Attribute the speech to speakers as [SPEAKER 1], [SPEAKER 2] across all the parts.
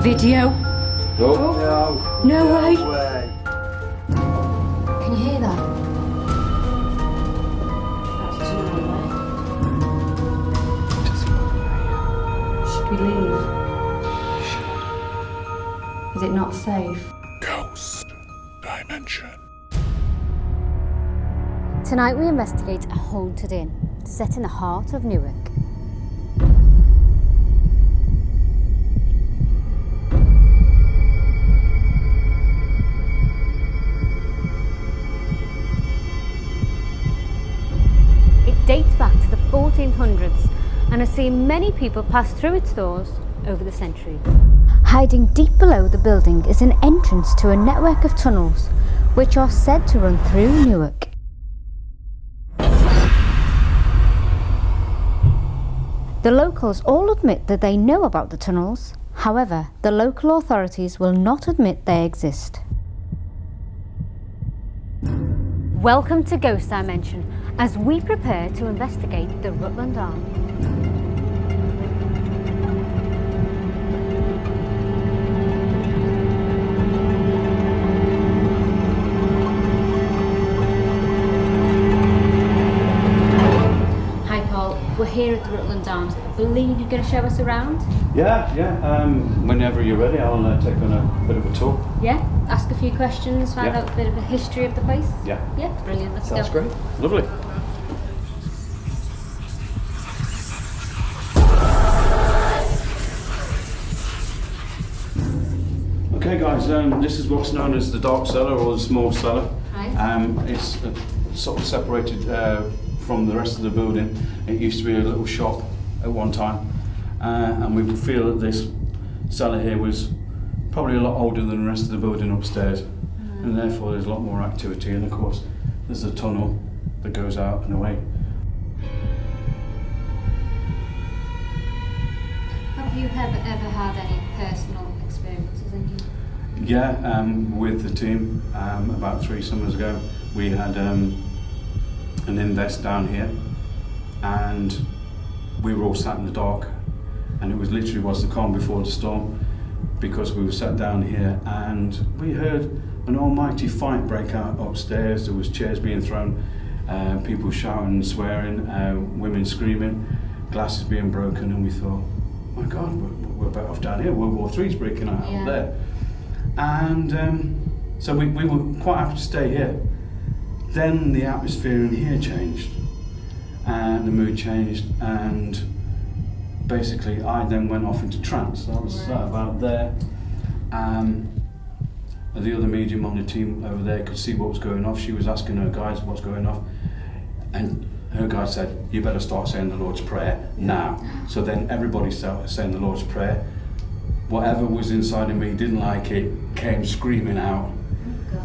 [SPEAKER 1] Video.
[SPEAKER 2] No.
[SPEAKER 1] No way.
[SPEAKER 3] Can you hear that?
[SPEAKER 1] That's too loud. Should we leave? Is it not safe?
[SPEAKER 4] Ghost Dimension.
[SPEAKER 3] Tonight we investigate a haunted inn set in the heart of Newark. It dates back to the 1400s and has seen many people pass through its doors over the centuries. Hiding deep below the building is an entrance to a network of tunnels which are said to run through Newark. The locals all admit that they know about the tunnels. However, the local authorities will not admit they exist. Welcome to Ghost Dimension as we prepare to investigate the Rutland Arm. Hi Paul, we're here at the Rutland Arms. I believe you're going to show us around?
[SPEAKER 2] Yeah. Whenever you're ready, I'll take on a bit of a tour.
[SPEAKER 3] Yeah? Ask a few questions, find
[SPEAKER 2] Yeah.
[SPEAKER 3] out a bit of the history of the place?
[SPEAKER 2] Yeah.
[SPEAKER 3] Yeah, brilliant, let's
[SPEAKER 2] Sounds
[SPEAKER 3] go.
[SPEAKER 2] great. Lovely. Okay guys, this is what's known as the dark cellar or the small cellar.
[SPEAKER 3] Right.
[SPEAKER 2] It's sort of separated from the rest of the building. It used to be a little shop at one time, and we feel that this cellar here was probably a lot older than the rest of the building upstairs, and therefore there's a lot more activity. And of course, there's a tunnel that goes out and away.
[SPEAKER 3] Have you ever had any personal experiences in here?
[SPEAKER 2] Yeah, with the team about 3 summers ago, we had an invest down here, and we were all sat in the dark, and it was literally the calm before the storm, because we were sat down here and we heard an almighty fight break out upstairs. There was chairs being thrown, people shouting and swearing, women screaming, glasses being broken, and we thought, my God, we're better off down here. World War III's breaking out up there. And so we were quite happy to stay here. Then the atmosphere in here changed, and the mood changed, and basically I then went off into trance. I was sat about there. The other medium on the team over there could see what was going off. She was asking her guys what's going off, and her guy said, you better start saying the Lord's Prayer now. So then everybody started saying the Lord's Prayer. Whatever was inside of me didn't like it, came screaming out.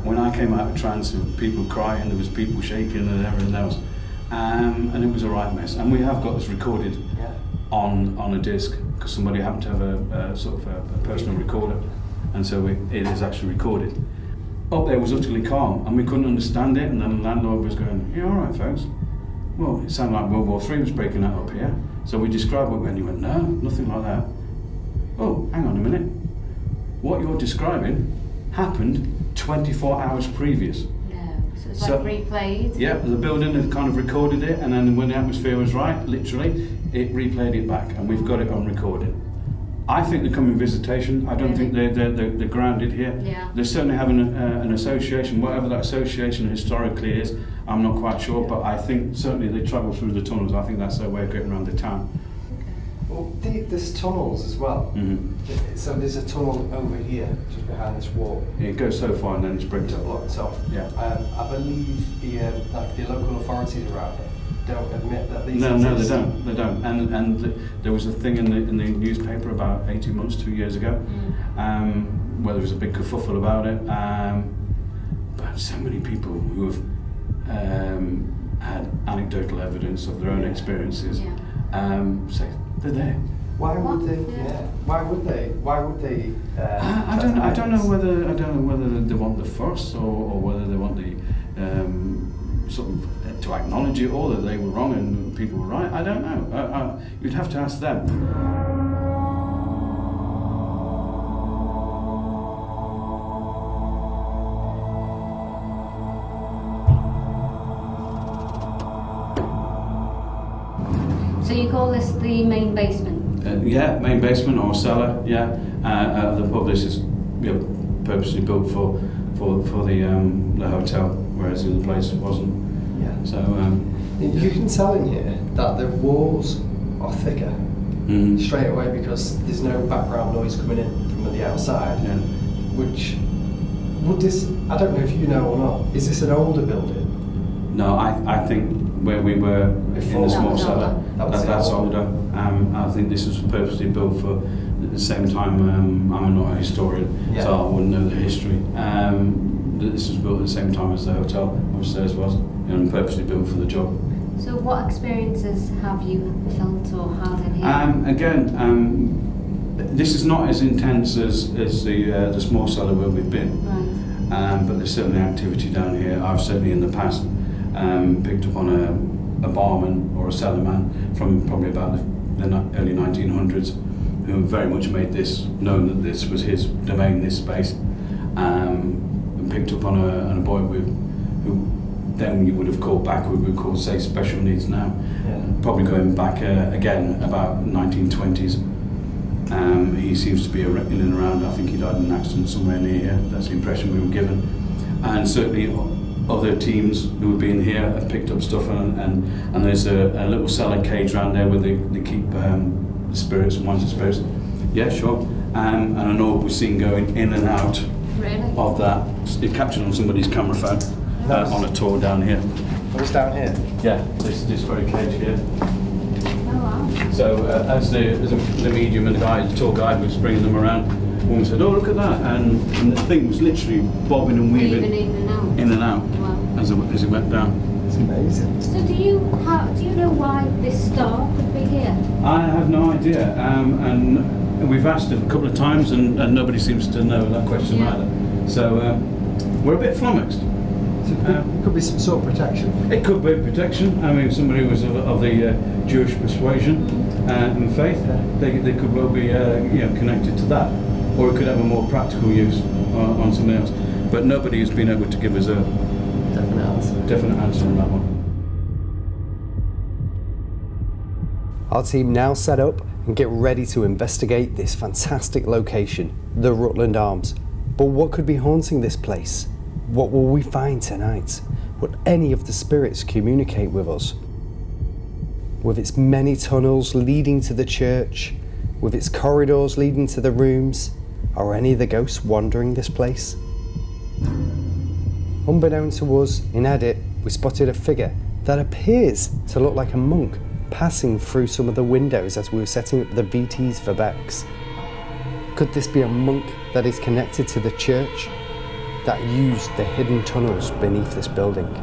[SPEAKER 2] When I came out of trance, there were people crying, there was people shaking and everything else. And it was a right mess. And we have got this recorded on a disc, because somebody happened to have a sort of a personal recorder. And so it is actually recorded. Up there was utterly calm, and we couldn't understand it, and then the landlord was going, you all right, folks? Well, it sounded like World War III was breaking out up here. So we described what, and he went, no, nothing like that. Oh, hang on a minute. What you're describing happened 24 hours previous.
[SPEAKER 3] No, so it's like replayed?
[SPEAKER 2] Yeah, the building had kind of recorded it, and then when the atmosphere was right, literally, it replayed it back, and we've got it on recording. I think they're coming visitation. I don't think they're grounded here.
[SPEAKER 3] Yeah.
[SPEAKER 2] They're certainly having an association, whatever that association historically is, I'm not quite sure, but I think certainly they travel through the tunnels. I think that's their way of getting around the town.
[SPEAKER 5] Well, there's tunnels as well. So there's a tunnel over here, just behind this wall.
[SPEAKER 2] It goes so far and then it's bricked up.
[SPEAKER 5] Blocked off.
[SPEAKER 2] Yeah.
[SPEAKER 5] I believe the local authorities around here don't admit that these
[SPEAKER 2] No,
[SPEAKER 5] exist.
[SPEAKER 2] they don't. And there was a thing in the newspaper about 18 months, 2 years ago, where there was a big kerfuffle about it. But so many people who have had anecdotal evidence of their own experiences say they're there.
[SPEAKER 5] Why would they? Yeah. Why would they? Why would they?
[SPEAKER 2] I don't know whether they want the fuss or whether they want the sort of to acknowledge it, or that they were wrong and people were right. I don't know. You'd have to ask them.
[SPEAKER 3] So you call this the main basement?
[SPEAKER 2] Yeah, main basement or cellar. Yeah, the pub. This is purposely built for the hotel, whereas the other place wasn't.
[SPEAKER 5] Yeah.
[SPEAKER 2] So
[SPEAKER 5] you can tell in here that the walls are thicker straight away because there's no background noise coming in from the outside.
[SPEAKER 2] yeah.
[SPEAKER 5] Which would this? I don't know if you know or not. Is this an older building?
[SPEAKER 2] No, I think where we were in the small
[SPEAKER 3] was
[SPEAKER 2] cellar,
[SPEAKER 3] older.
[SPEAKER 2] that's older. I think this was purposely built for at the same time. I'm not a historian, so I wouldn't know the history. This was built at the same time as the hotel upstairs was, and purposely built for the job.
[SPEAKER 3] So what experiences have you felt or had in here?
[SPEAKER 2] This is not as intense as the small cellar where we've been.
[SPEAKER 3] Right.
[SPEAKER 2] But there's certainly activity down here. I've certainly in the past picked up on a barman or a cellarman from probably about the early 1900s who very much made this known that this was his domain, this space, and picked up on a boy who then you would have called back, we would call, say, special needs now.
[SPEAKER 5] Yeah.
[SPEAKER 2] Probably going back again about 1920s. He seems to be in and around. I think he died in an accident somewhere near here. That's the impression we were given. And certainly other teams who have been here have picked up stuff, and there's a little cellar cage around there where they keep spirits and wines and spirits. Yeah, sure. And I know what we've seen going in and out of that. It captured on somebody's camera phone on a tour down here.
[SPEAKER 5] What's down here?
[SPEAKER 2] Yeah, this very cage here.
[SPEAKER 3] Oh wow.
[SPEAKER 2] So as the medium and the tour guide was bringing them around, one said, "Oh, look at that!" And the thing was literally bobbing and weaving in and out
[SPEAKER 3] Wow.
[SPEAKER 2] as it went down.
[SPEAKER 5] It's amazing.
[SPEAKER 3] So do you know why this star could be here?
[SPEAKER 2] I have no idea, and we've asked it a couple of times, and nobody seems to know that question either. So we're a bit flummoxed.
[SPEAKER 5] So it could be some sort of protection.
[SPEAKER 2] It could be protection. I mean, if somebody was of the Jewish persuasion and faith, they could well be connected to that, or it could have a more practical use on something else. But nobody has been able to give us a definite answer on that one.
[SPEAKER 5] Our team now set up and get ready to investigate this fantastic location, the Rutland Arms. But what could be haunting this place? What will we find tonight? Will any of the spirits communicate with us? With its many tunnels leading to the church, with its corridors leading to the rooms, are any of the ghosts wandering this place? Unbeknown to us, in edit, we spotted a figure that appears to look like a monk passing through some of the windows as we were setting up the VTs for Bex. Could this be a monk that is connected to the church that used the hidden tunnels beneath this building?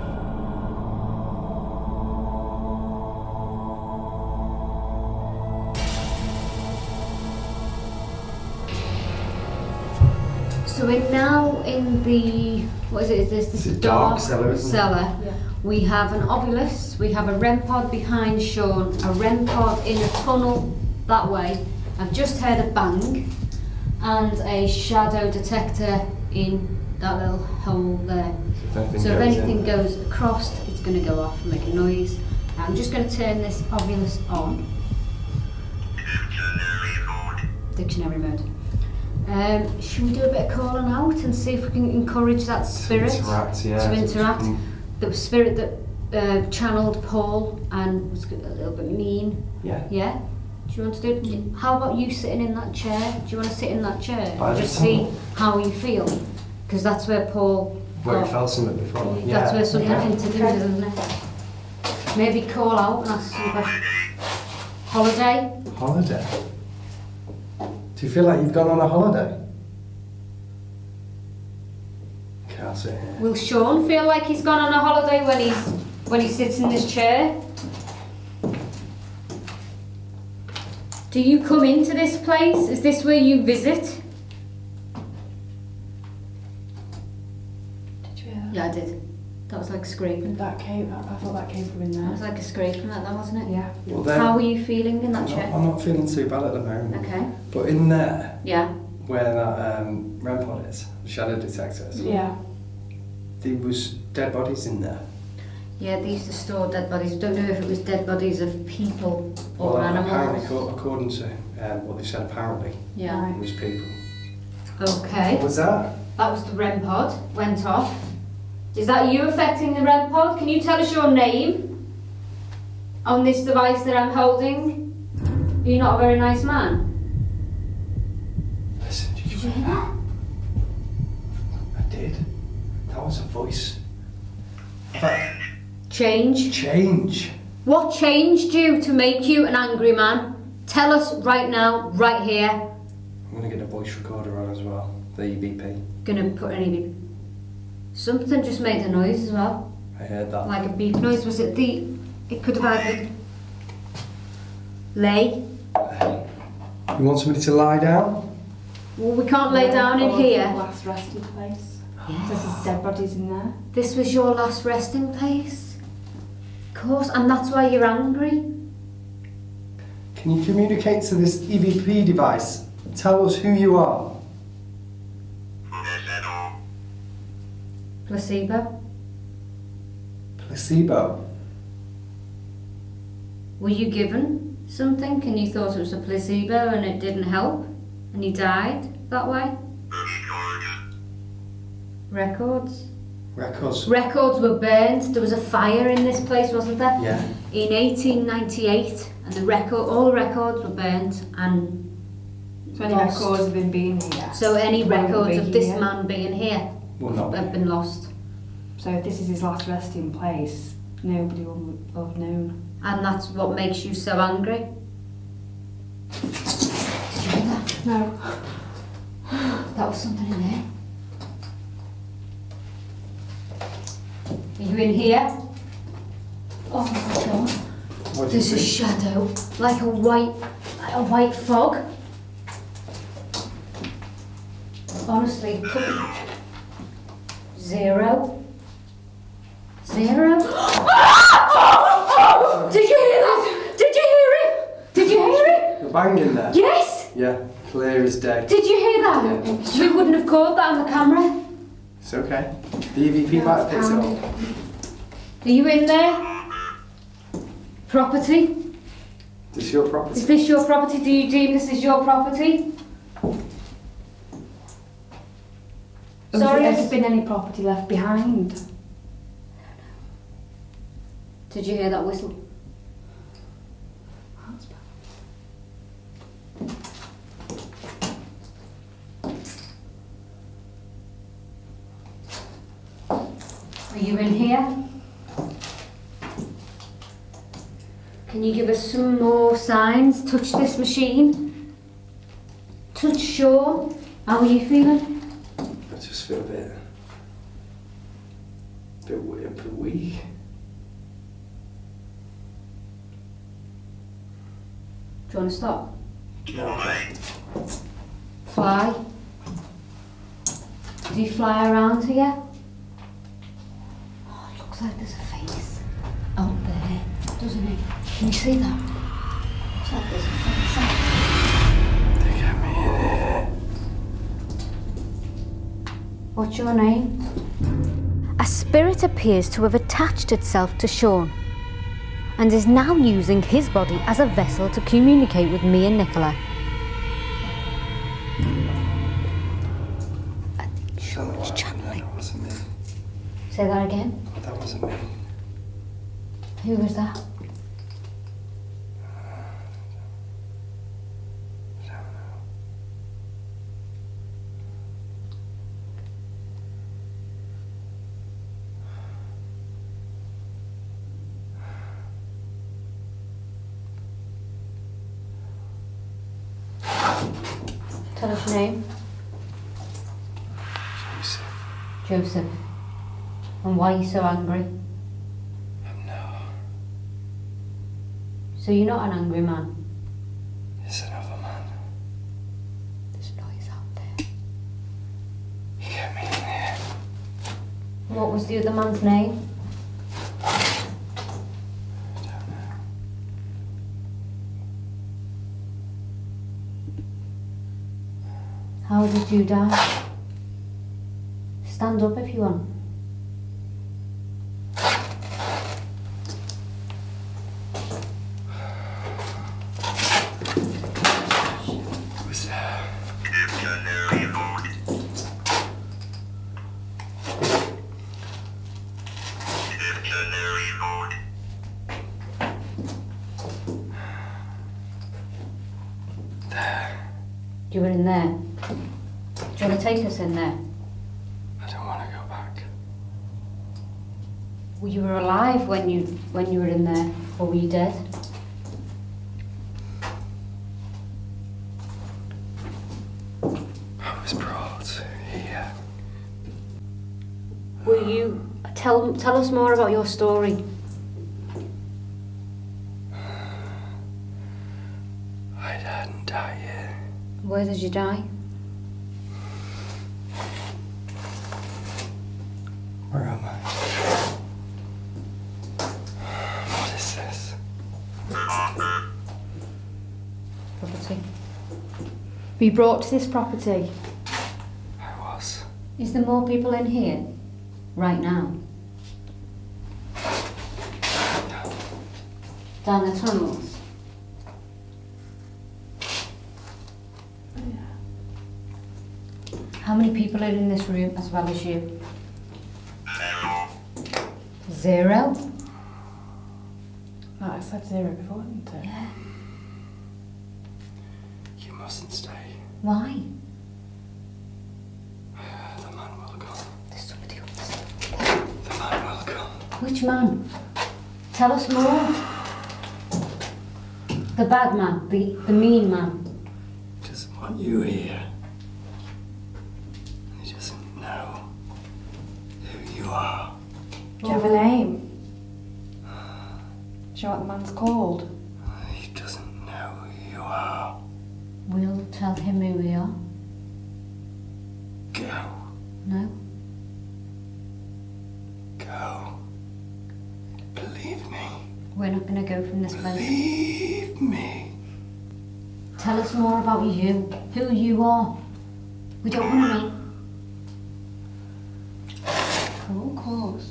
[SPEAKER 3] So we're now in the, what is it? This
[SPEAKER 5] It's a
[SPEAKER 3] is
[SPEAKER 5] dark cellar, isn't it?
[SPEAKER 3] cellar. Yeah. We have an obelisk, we have a REM pod behind Sean, a REM pod in a tunnel that way. I've just heard a bang and a shadow detector in that little hole there. So if anything goes across, it's going to go off and make a noise. I'm just going to turn this obelisk on. Dictionary mode. Should we do a bit of calling out and see if we can encourage that spirit
[SPEAKER 5] to interact?
[SPEAKER 3] The spirit that channeled Paul and was a little bit mean.
[SPEAKER 5] Yeah.
[SPEAKER 3] Yeah? Do you want to do it? How about you sitting in that chair? Do you want to sit in that chair?
[SPEAKER 5] By the
[SPEAKER 3] Just see
[SPEAKER 5] tunnel.
[SPEAKER 3] how you feel. Because that's where Paul
[SPEAKER 5] Where
[SPEAKER 3] got-
[SPEAKER 5] you felt something before.
[SPEAKER 3] That's where something hinted to, isn't it? Maybe call out and ask some questions. Holiday?
[SPEAKER 5] Holiday? Do you feel like you've gone on a holiday? Can't sit here.
[SPEAKER 3] Will Sean feel like he's gone on a holiday when he sits in this chair? Do you come into this place? Is this where you visit?
[SPEAKER 1] Did you hear that?
[SPEAKER 3] Yeah, I did. That was like scraping.
[SPEAKER 1] That came, I thought that came from in
[SPEAKER 3] That
[SPEAKER 1] there.
[SPEAKER 3] was like a scraping like that, wasn't it?
[SPEAKER 1] Yeah.
[SPEAKER 5] Well, then,
[SPEAKER 3] How were you feeling in that chair?
[SPEAKER 5] I'm not feeling too bad at the moment.
[SPEAKER 3] Okay.
[SPEAKER 5] But in there,
[SPEAKER 3] Yeah.
[SPEAKER 5] where that REM pod is, the shadow detectors,
[SPEAKER 1] Yeah.
[SPEAKER 5] there was dead bodies in there.
[SPEAKER 3] Yeah, they used to store dead bodies. Don't know if it was dead bodies of people or animals.
[SPEAKER 5] Apparently, according to what they said, apparently
[SPEAKER 3] Yeah.
[SPEAKER 5] it was people.
[SPEAKER 3] Okay.
[SPEAKER 5] What was that?
[SPEAKER 3] That was the REM pod. Went off. Is that you affecting the REM pod? Can you tell us your name on this device that I'm holding? You're not a very nice man.
[SPEAKER 5] Listen, did you
[SPEAKER 3] Did you hear that?
[SPEAKER 5] I did. That was a voice.
[SPEAKER 3] Change.
[SPEAKER 5] Change.
[SPEAKER 3] What changed you to make you an angry man? Tell us right now, right here.
[SPEAKER 5] I'm gonna get a voice recorder on as well. The EVP.
[SPEAKER 3] Gonna put any. Something just made a noise as well.
[SPEAKER 5] I heard that.
[SPEAKER 3] Like a beep noise. Was it the. It could have had. Lay.
[SPEAKER 5] You want somebody to lie down?
[SPEAKER 3] Well, we can't lay down in
[SPEAKER 1] Or the
[SPEAKER 3] here.
[SPEAKER 1] last resting place.
[SPEAKER 3] Yes.
[SPEAKER 1] There's dead bodies in there.
[SPEAKER 3] This was your last resting place. Of course, and that's why you're angry.
[SPEAKER 5] Can you communicate to this EVP device? Tell us who you are.
[SPEAKER 3] Placebo.
[SPEAKER 5] Placebo.
[SPEAKER 3] Were you given something and you thought it was a placebo and it didn't help? And you died that way? Records.
[SPEAKER 5] Records.
[SPEAKER 3] Records were burned. There was a fire in this place, wasn't there?
[SPEAKER 5] Yeah.
[SPEAKER 3] In 1898, and all the records were burnt, and
[SPEAKER 1] So any
[SPEAKER 3] lost.
[SPEAKER 1] records of him being here.
[SPEAKER 3] So any
[SPEAKER 1] Won't
[SPEAKER 3] records
[SPEAKER 1] be
[SPEAKER 3] of this
[SPEAKER 1] here.
[SPEAKER 3] man being here
[SPEAKER 5] Will not
[SPEAKER 3] have
[SPEAKER 5] be.
[SPEAKER 3] been lost.
[SPEAKER 1] So if this is his last resting place, nobody will have known.
[SPEAKER 3] And that's what makes you so angry. Did you hear that?
[SPEAKER 1] No.
[SPEAKER 3] That was something in there. Are you in here? Oh my god.
[SPEAKER 5] What do you
[SPEAKER 3] There's a
[SPEAKER 5] think?
[SPEAKER 3] shadow, like a white fog. Honestly, zero. Zero. Did you hear that? Did you hear it? Did you hear it?
[SPEAKER 5] The bang in there?
[SPEAKER 3] Yes.
[SPEAKER 5] Yeah, clear as day.
[SPEAKER 3] Did you hear that?
[SPEAKER 5] Yeah.
[SPEAKER 3] We wouldn't have caught that on the camera.
[SPEAKER 5] It's okay. The EVP might have picked it up.
[SPEAKER 3] Are you in there? Property?
[SPEAKER 5] This is your property.
[SPEAKER 3] Is this your property? Do you deem this is your property? Sorry,
[SPEAKER 1] Has there been any property left behind?
[SPEAKER 3] Did you hear that whistle? Are you in here? Can you give us some more signs? Touch this machine. Touch Sean. How are you feeling?
[SPEAKER 5] I just feel a bit weak.
[SPEAKER 3] Do you want to stop?
[SPEAKER 5] No.
[SPEAKER 3] Fly. Do you fly around here? Oh, it looks like there's a face out there, doesn't it? Can you see that? Looks like there's a face out
[SPEAKER 5] They got me here.
[SPEAKER 3] there. What's your name? A spirit appears to have attached itself to Sean and is now using his body as a vessel to communicate with me and Nicola. I think Sean's channeling.
[SPEAKER 5] That wasn't me.
[SPEAKER 3] Say that again.
[SPEAKER 5] That wasn't me.
[SPEAKER 3] Who was that? Tell us your name. Joseph. And why are you so angry?
[SPEAKER 5] No.
[SPEAKER 3] So you're not an angry man?
[SPEAKER 5] It's another man.
[SPEAKER 3] There's noise out there.
[SPEAKER 5] He got me in here.
[SPEAKER 3] What was the other man's name?
[SPEAKER 5] I don't know.
[SPEAKER 3] How did you die? Stand up if you want. You were in there. Do you want to take us in there?
[SPEAKER 5] I don't want to go back.
[SPEAKER 3] Well, you were alive when you were in there, or were you dead?
[SPEAKER 5] I was brought here.
[SPEAKER 3] Will you tell us more about your story?
[SPEAKER 5] I didn't die here.
[SPEAKER 3] Where did you die?
[SPEAKER 5] Where am I? What is this?
[SPEAKER 3] Property.
[SPEAKER 1] Were you brought to this property?
[SPEAKER 5] I was.
[SPEAKER 3] Is there more people in here? Right now? Down the tunnels? How many people are in this room as well as you? 0?
[SPEAKER 1] Oh, I said 0 before, didn't it?
[SPEAKER 3] Yeah.
[SPEAKER 5] You mustn't stay.
[SPEAKER 3] Why?
[SPEAKER 5] The man will come.
[SPEAKER 3] There's somebody up there.
[SPEAKER 5] The man will come.
[SPEAKER 3] Which man? Tell us more. The bad man, the mean man.
[SPEAKER 5] He doesn't want you here. He doesn't know who you are.
[SPEAKER 1] Do you have a name? Do you know what the man's called?
[SPEAKER 5] He doesn't know who you are.
[SPEAKER 3] We'll tell him who we are.
[SPEAKER 5] Go.
[SPEAKER 3] No?
[SPEAKER 5] Go. Believe me.
[SPEAKER 3] We're not going to go from this place.
[SPEAKER 5] Believe me.
[SPEAKER 3] Tell us more about you, who you are. We don't want to know.
[SPEAKER 1] Oh, of course.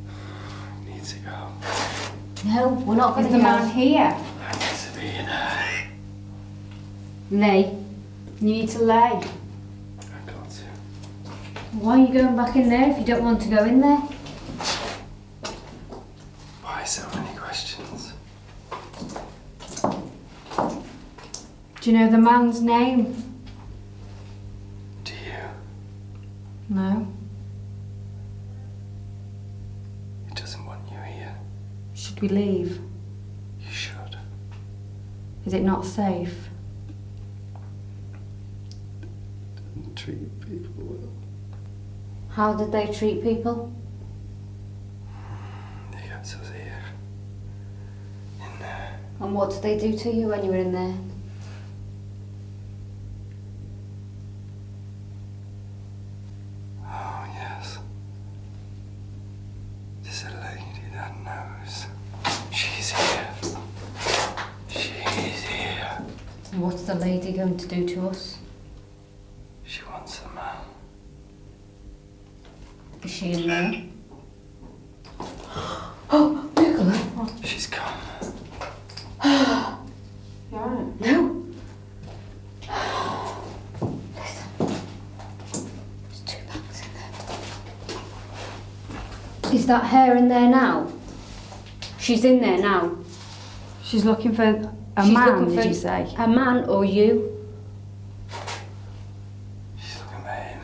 [SPEAKER 5] I need to go.
[SPEAKER 3] No, we're not going
[SPEAKER 1] Is
[SPEAKER 3] to
[SPEAKER 1] the
[SPEAKER 3] go.
[SPEAKER 1] man here?
[SPEAKER 5] I need to be in there.
[SPEAKER 3] Lay.
[SPEAKER 1] You need to lay.
[SPEAKER 5] I got to.
[SPEAKER 3] Why are you going back in there if you don't want to go in there?
[SPEAKER 5] Why so many questions?
[SPEAKER 1] Do you know the man's name?
[SPEAKER 5] Do you?
[SPEAKER 1] No.
[SPEAKER 5] He doesn't want you here.
[SPEAKER 1] Should we leave?
[SPEAKER 5] You should.
[SPEAKER 1] Is it not safe?
[SPEAKER 5] Doesn't treat people well.
[SPEAKER 3] How did they treat people?
[SPEAKER 5] They kept us here. In there.
[SPEAKER 3] And what did they do to you when you were in there?
[SPEAKER 5] Oh, yes. There's a lady that knows. She's here. She's here.
[SPEAKER 3] And what's the lady going to do to us?
[SPEAKER 5] She wants a man.
[SPEAKER 3] Is she in there?
[SPEAKER 5] She's come.
[SPEAKER 1] Yeah.
[SPEAKER 3] No. Listen. There's 2 bags in there. Is that her in there now? She's in there now.
[SPEAKER 1] She's looking for a
[SPEAKER 3] She's
[SPEAKER 1] man,
[SPEAKER 3] looking
[SPEAKER 1] did
[SPEAKER 3] for
[SPEAKER 1] you say?
[SPEAKER 3] A man or you?
[SPEAKER 5] She's looking at him.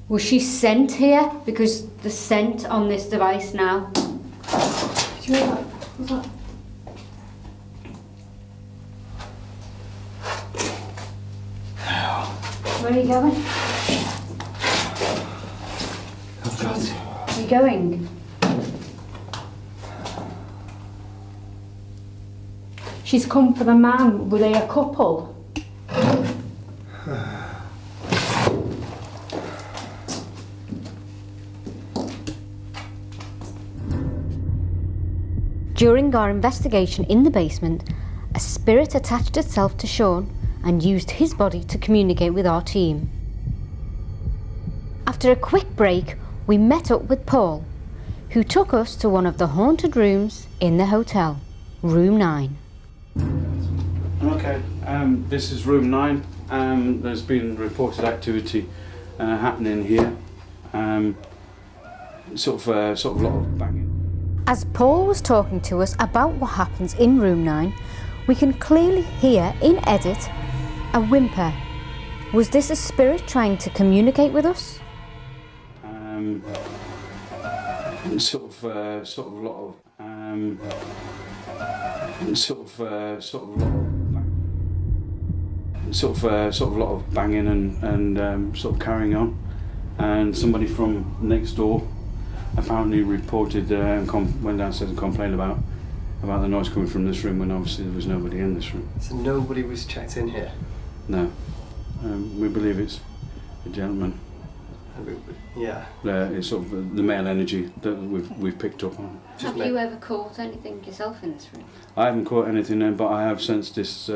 [SPEAKER 3] Was she sent here? Because the scent on this device now.
[SPEAKER 1] Do you know that? What's that?
[SPEAKER 5] No.
[SPEAKER 3] Where are you going?
[SPEAKER 5] I've got to.
[SPEAKER 3] Where are you going?
[SPEAKER 1] She's come for the man. Were they a couple?
[SPEAKER 3] During our investigation in the basement, a spirit attached itself to Sean and used his body to communicate with our team. After a quick break, we met up with Paul, who took us to one of the haunted rooms in the hotel, room 9.
[SPEAKER 2] Okay, this is room 9. There's been reported activity happening here. Sort of a lot of banging.
[SPEAKER 3] As Paul was talking to us about what happens in room 9, we can clearly hear in edit a whimper Was this a spirit trying to communicate with us?
[SPEAKER 2] Sort of a lot of banging and sort of carrying on, and somebody from next door apparently reported and went downstairs and complained about the noise coming from this room when obviously there was nobody in this room.
[SPEAKER 5] So nobody was checked in here?
[SPEAKER 2] No, we believe it's a gentleman.
[SPEAKER 5] Yeah.
[SPEAKER 2] It's sort of the male energy that we've picked up on.
[SPEAKER 3] Have you ever caught anything yourself in this room?
[SPEAKER 2] I haven't caught anything in, but I have sensed this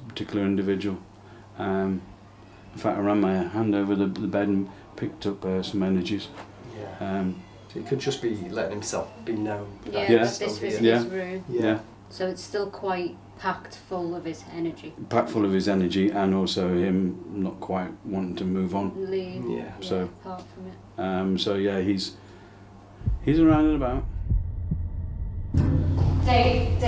[SPEAKER 2] particular individual. In fact, I ran my hand over the bed and picked up some energies.
[SPEAKER 5] Yeah. So he could just be letting himself be known.
[SPEAKER 3] Yeah,
[SPEAKER 2] Yeah.
[SPEAKER 3] this was his room.
[SPEAKER 2] Yeah.
[SPEAKER 3] So it's still quite packed full of his energy.
[SPEAKER 2] Packed full of his energy, and also him not quite wanting to move on.
[SPEAKER 3] Leave.
[SPEAKER 2] Yeah. So
[SPEAKER 3] apart from it.
[SPEAKER 2] So yeah, he's around and about.
[SPEAKER 3] Dave,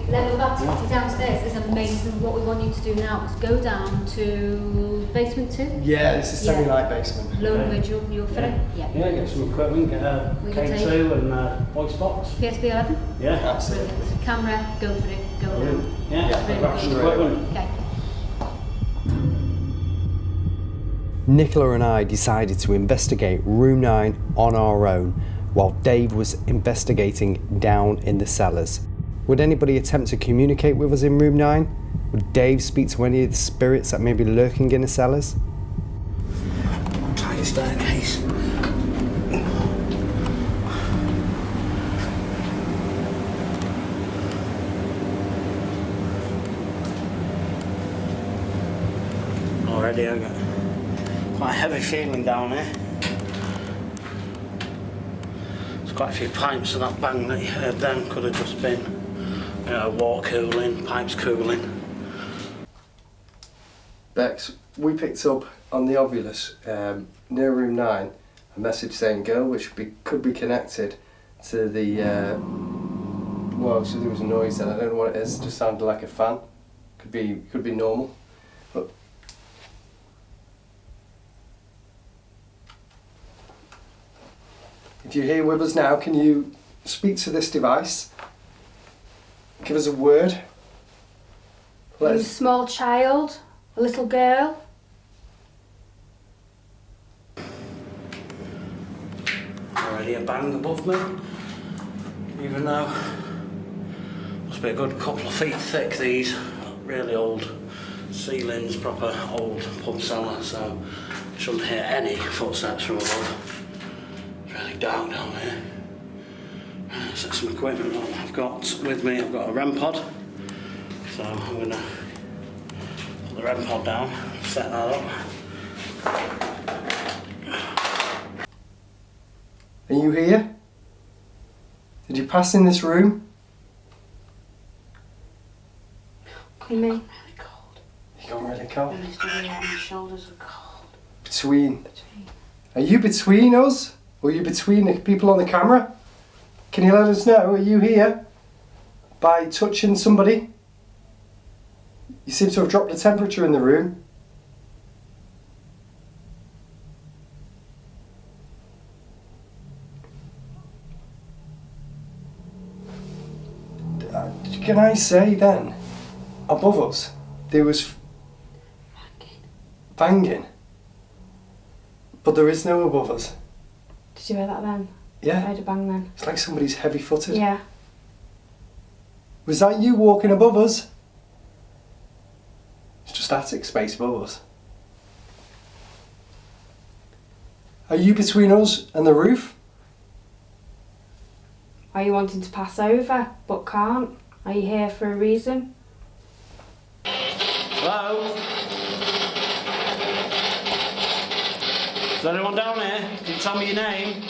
[SPEAKER 3] level of activity downstairs is amazing. What we want you to do now is go down to basement 2.
[SPEAKER 5] Yeah, this is semi-light basement.
[SPEAKER 3] Low vigil, you're free? Yeah.
[SPEAKER 6] Yeah, get some equipment, get a
[SPEAKER 3] We can
[SPEAKER 6] K2 and voice box.
[SPEAKER 3] PSB 11?
[SPEAKER 6] Yeah.
[SPEAKER 5] Absolutely.
[SPEAKER 3] Brilliant. Camera, go for it, go
[SPEAKER 6] Brilliant.
[SPEAKER 3] down.
[SPEAKER 6] Yeah,
[SPEAKER 5] Yeah,
[SPEAKER 6] grab some
[SPEAKER 5] straight away.
[SPEAKER 6] equipment.
[SPEAKER 3] Okay.
[SPEAKER 5] Nicola and I decided to investigate room 9 on our own, while Dave was investigating down in the cellars. Would anybody attempt to communicate with us in room 9? Would Dave speak to any of the spirits that may be lurking in the cellars?
[SPEAKER 6] Tight staircase. Already I got quite a heavy feeling down here. There's quite a few pipes, so that bang that you heard then could have just been, you know, water cooling, pipes cooling.
[SPEAKER 5] Bex, we picked up on the Ovulus near room 9 a message saying girl, which could be connected to the well, so there was a noise then. I don't know what it is. It just sounded like a fan. Could be normal. But if you're here with us now, can you speak to this device? Give us a word.
[SPEAKER 1] Are you a small child? A little girl?
[SPEAKER 6] Already a bang above me, even though must be a good couple of feet thick, these really old ceilings, proper old pub cellar, so shouldn't hear any footsteps from above. It's really dark down here. Set some equipment that I've got with me. I've got a REM pod, so I'm going to put the REM pod down, set that up.
[SPEAKER 5] Are you here? Did you pass in this room?
[SPEAKER 1] You mean?
[SPEAKER 6] Really cold.
[SPEAKER 5] You got really cold.
[SPEAKER 6] My shoulders are cold.
[SPEAKER 5] Between. Are you between us? Or are you between the people on the camera? Can you let us know? Are you here? By touching somebody? You seem to have dropped the temperature in the room. Can I say then, above us, there was banging, but there is no above us.
[SPEAKER 1] Did you hear that then? I
[SPEAKER 5] Yeah,
[SPEAKER 1] heard a bang then.
[SPEAKER 5] it's like somebody's heavy-footed.
[SPEAKER 1] Yeah.
[SPEAKER 5] Was that you walking above us? It's just attic space above us. Are you between us and the roof?
[SPEAKER 1] Are you wanting to pass over but can't? Are you here for a reason?
[SPEAKER 6] Hello? Is there anyone down here? Can you tell me your name?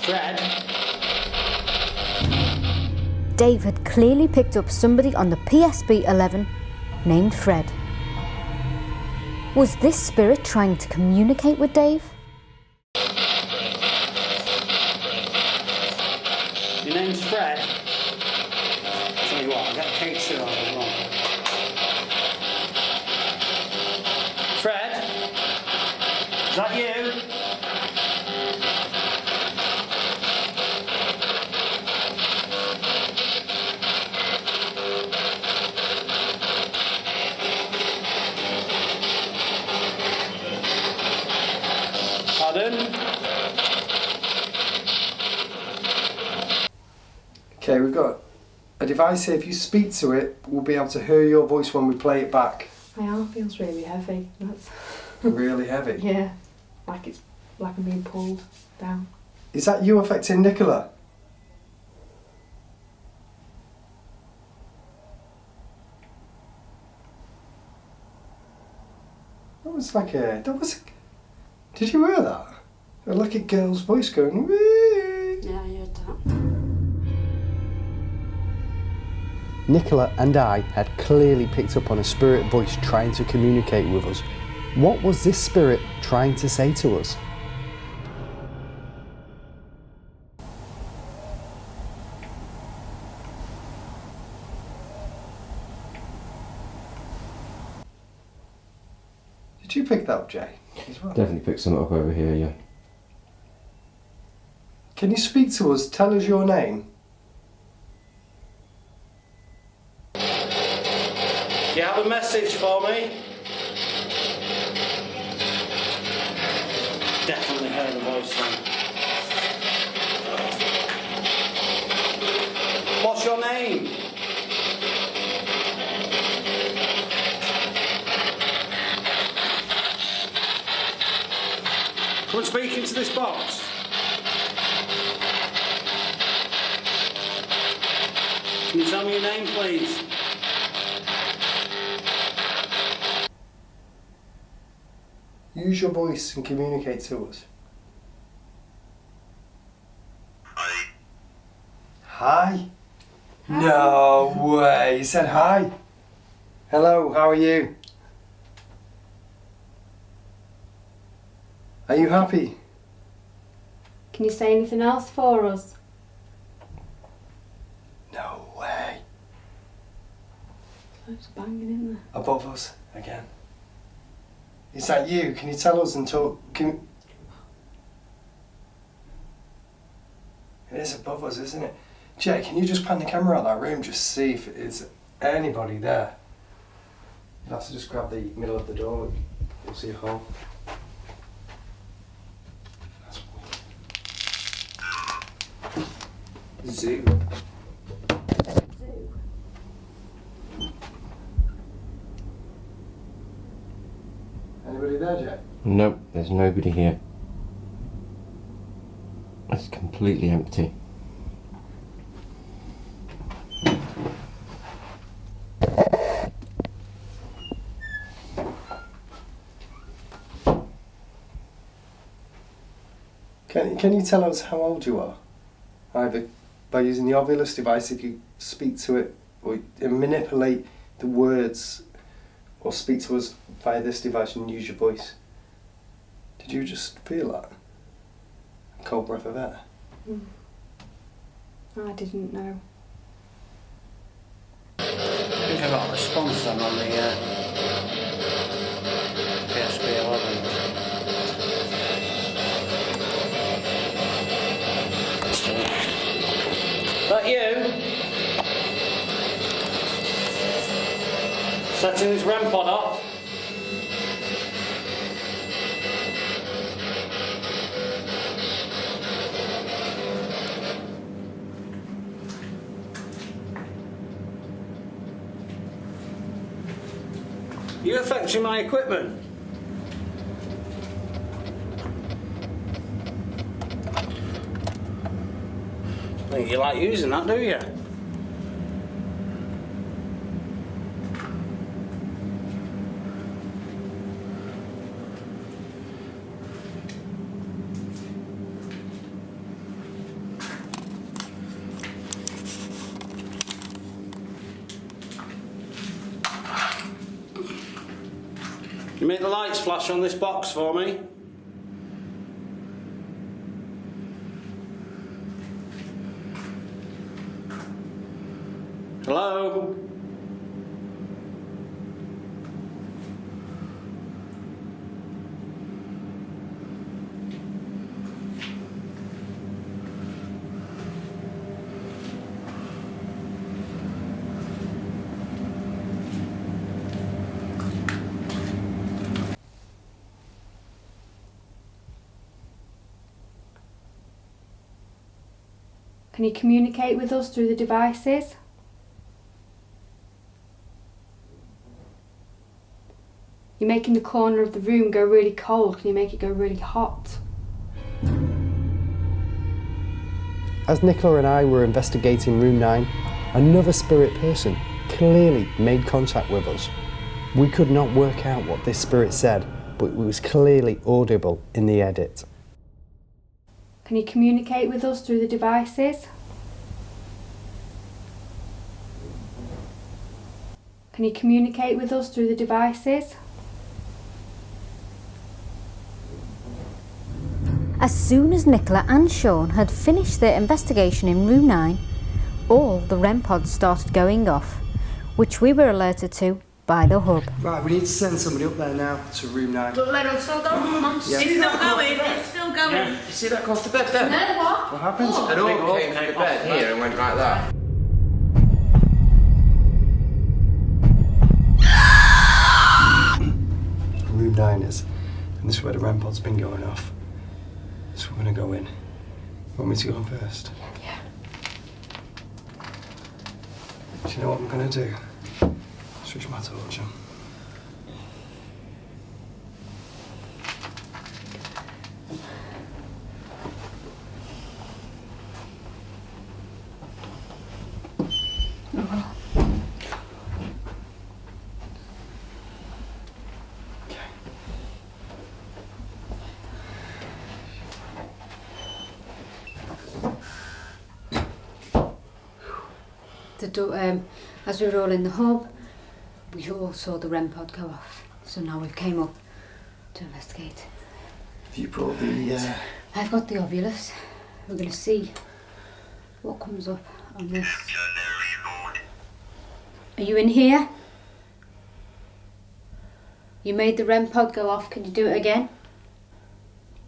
[SPEAKER 6] Fred?
[SPEAKER 3] Dave had clearly picked up somebody on the PSB 11 named Fred. Was this spirit trying to communicate with Dave?
[SPEAKER 6] Your name's Fred? Tell you what, I'll get K2 on as well.
[SPEAKER 5] Okay, we've got a device here. If you speak to it, we'll be able to hear your voice when we play it back.
[SPEAKER 1] My arm feels really heavy. That's
[SPEAKER 5] Really heavy.
[SPEAKER 1] yeah, like I'm being pulled down.
[SPEAKER 5] Is that you affecting Nicola? Did you hear that? It was like a girl's voice going, wee.
[SPEAKER 1] Yeah, I heard that.
[SPEAKER 5] Nicola and I had clearly picked up on a spirit voice trying to communicate with us. What was this spirit trying to say to us? Did you pick that up, Jay? As well?
[SPEAKER 7] Definitely picked some up over here, yeah.
[SPEAKER 5] Can you speak to us? Tell us your name.
[SPEAKER 6] Do you have a message for me? Definitely heard the voice then. What's your name? Come and speak into this box. Can you tell me your name, please?
[SPEAKER 5] Use your voice and communicate to us.
[SPEAKER 4] Hi.
[SPEAKER 5] Hi? No way. You said hi. Hello, how are you? Are you happy?
[SPEAKER 1] Can you say anything else for us?
[SPEAKER 5] No way.
[SPEAKER 1] There's banging in there.
[SPEAKER 5] Above us again. Is that you? Can you tell us and talk? It is above us, isn't it? Jay, can you just pan the camera out that room just see if it's anybody there? You'll have to just grab the middle of the door. You'll see a hole. That's weird. Zoo. Anybody there, Jay?
[SPEAKER 7] Nope, there's nobody here. It's completely empty.
[SPEAKER 5] Can you tell us how old you are? Either by using the Ovilus device, if you speak to it, or manipulate the words, or speak to us via this device and use your voice. Did you just feel that? A cold breath of air?
[SPEAKER 1] I didn't know.
[SPEAKER 6] I think I got a response then on the PSP 11. That you? Setting this REM pod off. You affecting my equipment? I think you like using that, do you? You make the lights flash on this box for me. Hello?
[SPEAKER 1] Can you communicate with us through the devices? You're making the corner of the room go really cold. Can you make it go really hot?
[SPEAKER 5] As Nicola and I were investigating room 9, another spirit person clearly made contact with us. We could not work out what this spirit said, but it was clearly audible in the edit.
[SPEAKER 1] Can you communicate with us through the devices? Can you communicate with us through the devices?
[SPEAKER 3] As soon as Nicola and Sean had finished their investigation in room 9, all the REM pods started going off, which we were alerted to by the hub.
[SPEAKER 5] Right, we need to send somebody up there now to room 9.
[SPEAKER 8] But let us still go, Mum.
[SPEAKER 5] Yeah.
[SPEAKER 8] It's still going, it's still going.
[SPEAKER 7] You see that across the bed there?
[SPEAKER 8] No, what?
[SPEAKER 5] What happened?
[SPEAKER 7] An orb came from the bed here and went like that.
[SPEAKER 5] Room 9 is, and this is where the REM pod's been going off. So we're going to go in. Want me to go in first?
[SPEAKER 3] Yeah.
[SPEAKER 5] Do you know what I'm going to do? Switch my torch on.
[SPEAKER 3] As we were all in the hub, we all saw the REM pod go off. So now we came up to investigate.
[SPEAKER 5] Have you brought the...
[SPEAKER 3] I've got the ovulus. We're going to see what comes up on this. Are you in here? You made the REM pod go off. Can you do it again?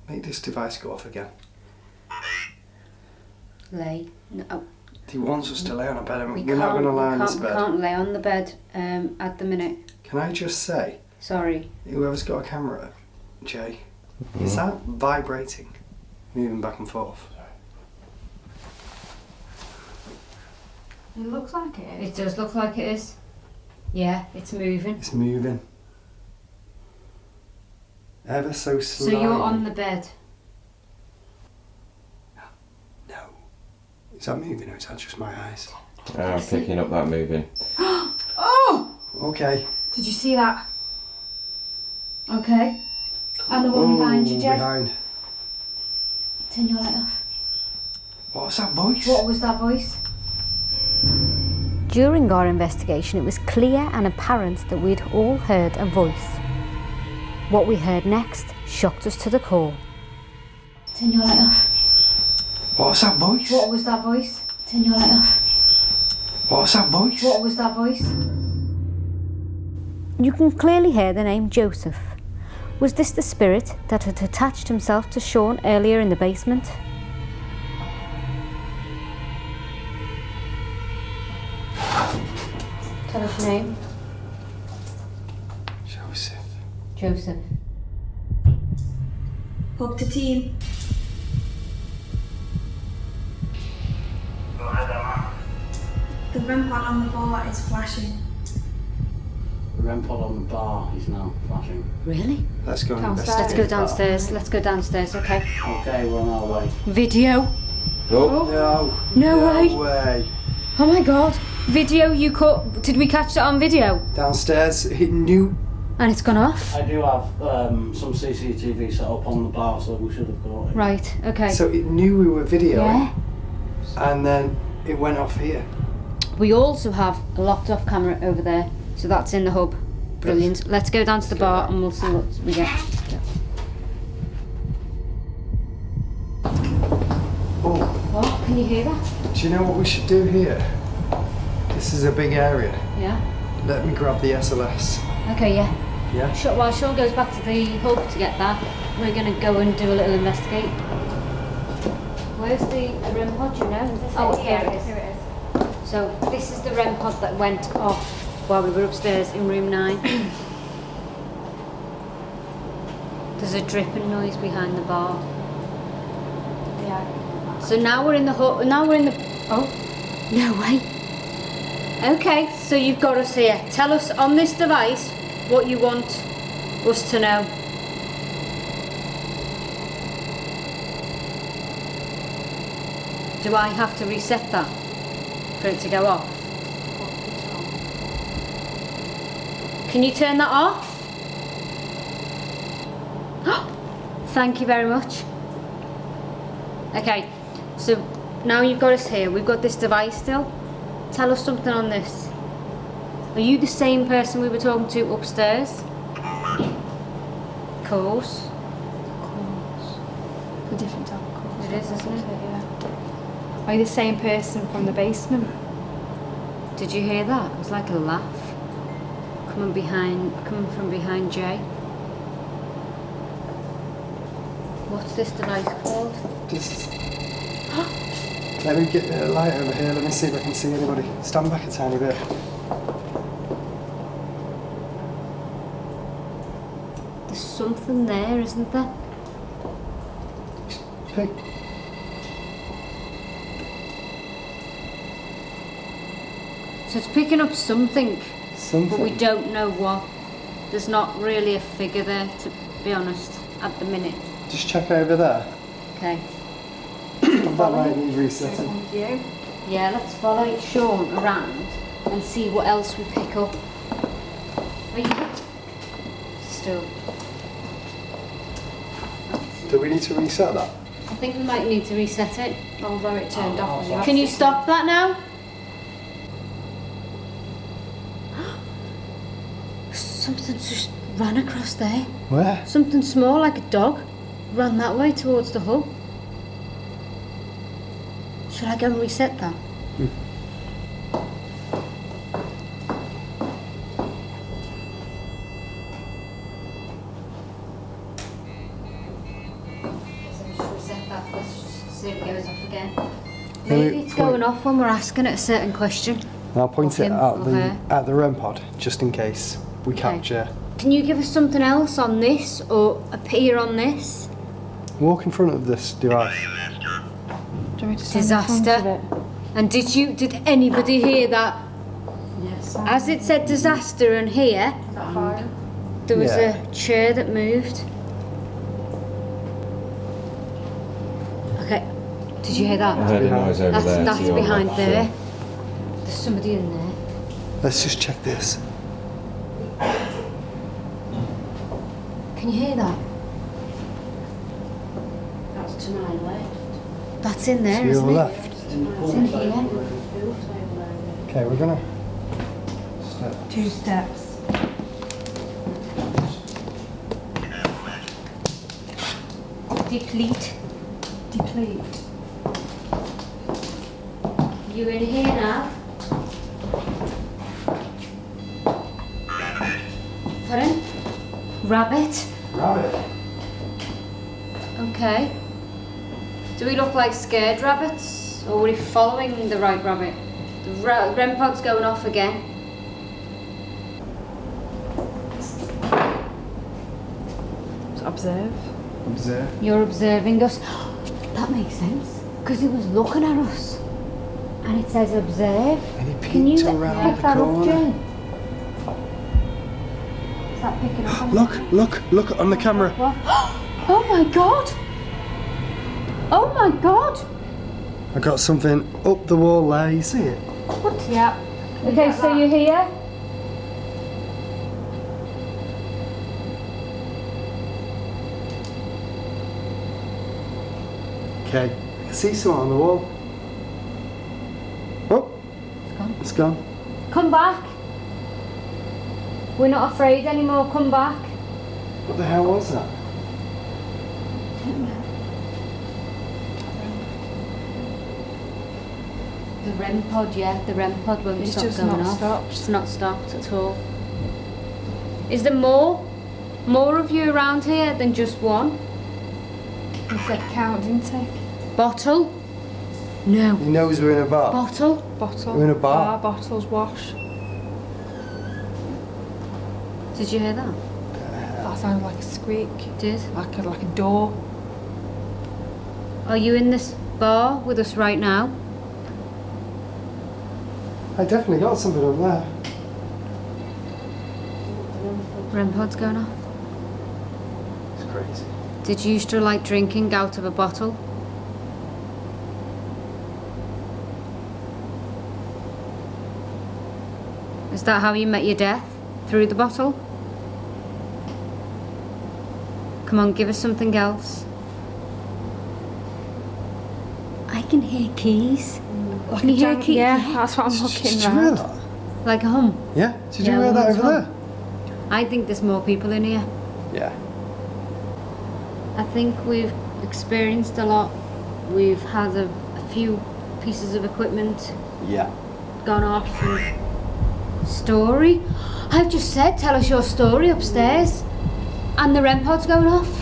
[SPEAKER 5] Make this device go off again.
[SPEAKER 3] Lay. No.
[SPEAKER 5] He wants us to lay on a bed and
[SPEAKER 3] We
[SPEAKER 5] we're not going to lie on this
[SPEAKER 3] We
[SPEAKER 5] bed.
[SPEAKER 3] can't lay on the bed at the minute.
[SPEAKER 5] Can I just say,
[SPEAKER 3] Sorry.
[SPEAKER 5] whoever's got a camera, Jay, is that vibrating? Moving back and forth?
[SPEAKER 1] It looks like it is.
[SPEAKER 3] It does look like it is. Yeah, it's moving.
[SPEAKER 5] It's moving. Ever so
[SPEAKER 3] So
[SPEAKER 5] slightly.
[SPEAKER 3] you're on the bed.
[SPEAKER 5] No. Is that moving or is that just my eyes?
[SPEAKER 7] I'm picking up that moving.
[SPEAKER 1] Oh!
[SPEAKER 5] Okay.
[SPEAKER 1] Did you see that? Okay. And the one behind you, Jay.
[SPEAKER 5] Behind.
[SPEAKER 3] Turn your light off.
[SPEAKER 5] What was that voice?
[SPEAKER 3] What was that voice? During our investigation, it was clear and apparent that we'd all heard a voice. What we heard next shocked us to the core. Turn your light off.
[SPEAKER 5] What was that voice?
[SPEAKER 3] What was that voice? Turn your light off.
[SPEAKER 5] What was that voice?
[SPEAKER 3] What was that voice? You can clearly hear the name Joseph. Was this the spirit that had attached himself to Sean earlier in the basement? Tell us your name.
[SPEAKER 5] Joseph.
[SPEAKER 3] Joseph.
[SPEAKER 8] Hub to team. The REM pod on the bar is flashing.
[SPEAKER 6] The REM pod on the bar is now flashing.
[SPEAKER 3] Really?
[SPEAKER 5] Let's go and
[SPEAKER 1] Downstairs.
[SPEAKER 3] Let's
[SPEAKER 5] investigate.
[SPEAKER 3] go downstairs. Let's go downstairs, okay?
[SPEAKER 6] Okay, we're on our way.
[SPEAKER 3] Video.
[SPEAKER 7] Oh,
[SPEAKER 3] No way.
[SPEAKER 5] way.
[SPEAKER 3] Oh my god. Video you caught. Did we catch that on video?
[SPEAKER 5] Downstairs, it knew.
[SPEAKER 3] And it's gone off?
[SPEAKER 6] I do have some CCTV set up on the bar, so we should have got it.
[SPEAKER 3] Right, okay.
[SPEAKER 5] So it knew we were videoing.
[SPEAKER 3] Yeah.
[SPEAKER 5] And then it went off here.
[SPEAKER 3] We also have a locked off camera over there, so that's in the hub. Brilliant. Let's go down to the bar and we'll see what we get.
[SPEAKER 5] Oh,
[SPEAKER 3] What? Can you hear that?
[SPEAKER 5] do you know what we should do here? This is a big area.
[SPEAKER 3] Yeah.
[SPEAKER 5] Let me grab the SLS.
[SPEAKER 3] Okay, yeah.
[SPEAKER 5] Yeah?
[SPEAKER 3] While Sean goes back to the hub to get that, we're going to go and do a little investigate. Where's the REM pod, do you know? Oh, here it is.
[SPEAKER 1] Here it is.
[SPEAKER 3] So this is the REM pod that went off while we were upstairs in room 9. There's a dripping noise behind the bar.
[SPEAKER 1] Yeah.
[SPEAKER 3] So now we're in the hut. Now we're in the. Oh, no way. Okay, so you've got us here. Tell us on this device what you want us to know. Do I have to reset that for it to go off? Can you turn that off? Thank you very much. Okay, so now you've got us here. We've got this device still. Tell us something on this. Are you the same person we were talking to upstairs? Course.
[SPEAKER 1] A different type of course.
[SPEAKER 3] It is, isn't it?
[SPEAKER 1] Yeah. Are you the same person from the basement?
[SPEAKER 3] Did you hear that? It was like a laugh coming from behind Jay. What's this device called?
[SPEAKER 5] Just let me get a light over here. Let me see if I can see anybody. Stand back a tiny bit.
[SPEAKER 3] There's something there, isn't there?
[SPEAKER 5] Pick.
[SPEAKER 3] So it's picking up something,
[SPEAKER 5] Something.
[SPEAKER 3] but we don't know what. There's not really a figure there, to be honest, at the minute.
[SPEAKER 5] Just check over there.
[SPEAKER 3] Okay.
[SPEAKER 5] That might need resetting.
[SPEAKER 3] Yeah, let's follow Sean around and see what else we pick up. Are you still?
[SPEAKER 5] Do we need to reset that?
[SPEAKER 3] I think we might need to reset it.
[SPEAKER 1] Although it turned off. when
[SPEAKER 3] Can you stop that now? Something's just ran across there.
[SPEAKER 5] Where?
[SPEAKER 3] Something small, like a dog, ran that way towards the hub. Should I go and reset that? Let's just see if it goes off again. Maybe it's going off when we're asking it a certain question.
[SPEAKER 5] And I'll point
[SPEAKER 3] Of
[SPEAKER 5] it
[SPEAKER 3] him
[SPEAKER 5] at
[SPEAKER 3] or
[SPEAKER 5] the
[SPEAKER 3] her.
[SPEAKER 5] REM pod, just in case we capture.
[SPEAKER 3] Can you give us something else on this or appear on this?
[SPEAKER 5] Walk in front of this device.
[SPEAKER 1] Do you want me to stand in front of
[SPEAKER 3] Disaster.
[SPEAKER 1] it?
[SPEAKER 3] And did anybody hear that?
[SPEAKER 1] Yes.
[SPEAKER 3] As it said disaster and here, there was
[SPEAKER 5] Yeah.
[SPEAKER 3] a chair that moved. Okay, did you hear
[SPEAKER 7] I
[SPEAKER 3] that?
[SPEAKER 7] heard a noise over there.
[SPEAKER 3] That's
[SPEAKER 7] to your
[SPEAKER 3] behind
[SPEAKER 7] left,
[SPEAKER 3] there.
[SPEAKER 7] so-
[SPEAKER 3] There's somebody in there.
[SPEAKER 5] Let's just check this.
[SPEAKER 3] Can you hear that?
[SPEAKER 1] That's to my left.
[SPEAKER 3] That's in there,
[SPEAKER 5] To your
[SPEAKER 3] isn't it?
[SPEAKER 5] left.
[SPEAKER 3] It's in here.
[SPEAKER 5] Okay, we're gonna step.
[SPEAKER 1] 2 steps.
[SPEAKER 3] Deplete.
[SPEAKER 1] Deplete.
[SPEAKER 3] You in here now? Pardon? Rabbit?
[SPEAKER 5] Rabbit.
[SPEAKER 3] Okay. Do we look like scared rabbits? Or are we following the right rabbit? The REM pod's going off again.
[SPEAKER 1] Observe.
[SPEAKER 5] Observe.
[SPEAKER 3] You're observing us. That makes sense. Because it was looking at us. And it says observe.
[SPEAKER 5] And he
[SPEAKER 3] Can you
[SPEAKER 5] peeked around
[SPEAKER 3] pick
[SPEAKER 5] the
[SPEAKER 3] that up,
[SPEAKER 5] corner.
[SPEAKER 3] Jane? Is that picking up on
[SPEAKER 5] Look on the camera.
[SPEAKER 3] What? Oh my god! Oh my god!
[SPEAKER 5] I got something up the wall there, you see it?
[SPEAKER 3] What? Yeah. Okay, so you're here?
[SPEAKER 5] Okay, I can see something on the wall. Oh, it's gone.
[SPEAKER 3] Come back. We're not afraid anymore, come back.
[SPEAKER 5] What the hell was that?
[SPEAKER 3] The REM pod, yeah, the REM pod won't
[SPEAKER 1] It's
[SPEAKER 3] stop
[SPEAKER 1] just
[SPEAKER 3] going
[SPEAKER 1] not
[SPEAKER 3] off.
[SPEAKER 1] stopped.
[SPEAKER 3] It's not stopped at all. Is there more of you around here than just one?
[SPEAKER 1] It's like count, didn't it?
[SPEAKER 3] Bottle? No.
[SPEAKER 5] He knows we're in a bar.
[SPEAKER 3] Bottle?
[SPEAKER 1] Bottle.
[SPEAKER 5] We're in a bar.
[SPEAKER 1] Bottles, wash.
[SPEAKER 3] Did you hear that?
[SPEAKER 1] That sounded like a squeak.
[SPEAKER 3] Did?
[SPEAKER 1] Like a door.
[SPEAKER 3] Are you in this? bar with us right now.
[SPEAKER 5] I definitely got something up there.
[SPEAKER 3] REM pod's going off.
[SPEAKER 5] It's crazy.
[SPEAKER 3] Did you used to like drinking out of a bottle? Is that how you met your death? Through the bottle? Come on, give us something else. I can hear keys. Can you hear keys?
[SPEAKER 1] Yeah, that's what I'm
[SPEAKER 5] Did
[SPEAKER 1] looking
[SPEAKER 5] you hear
[SPEAKER 1] at.
[SPEAKER 5] that?
[SPEAKER 3] Like a hum.
[SPEAKER 5] Yeah? Did you
[SPEAKER 3] Yeah,
[SPEAKER 5] hear that
[SPEAKER 3] well,
[SPEAKER 5] over there?
[SPEAKER 3] I think there's more people in here.
[SPEAKER 5] Yeah.
[SPEAKER 3] I think we've experienced a lot. We've had a few pieces of equipment
[SPEAKER 5] Yeah.
[SPEAKER 3] gone off. And story? I've just said, tell us your story upstairs. And the REM pod's going off.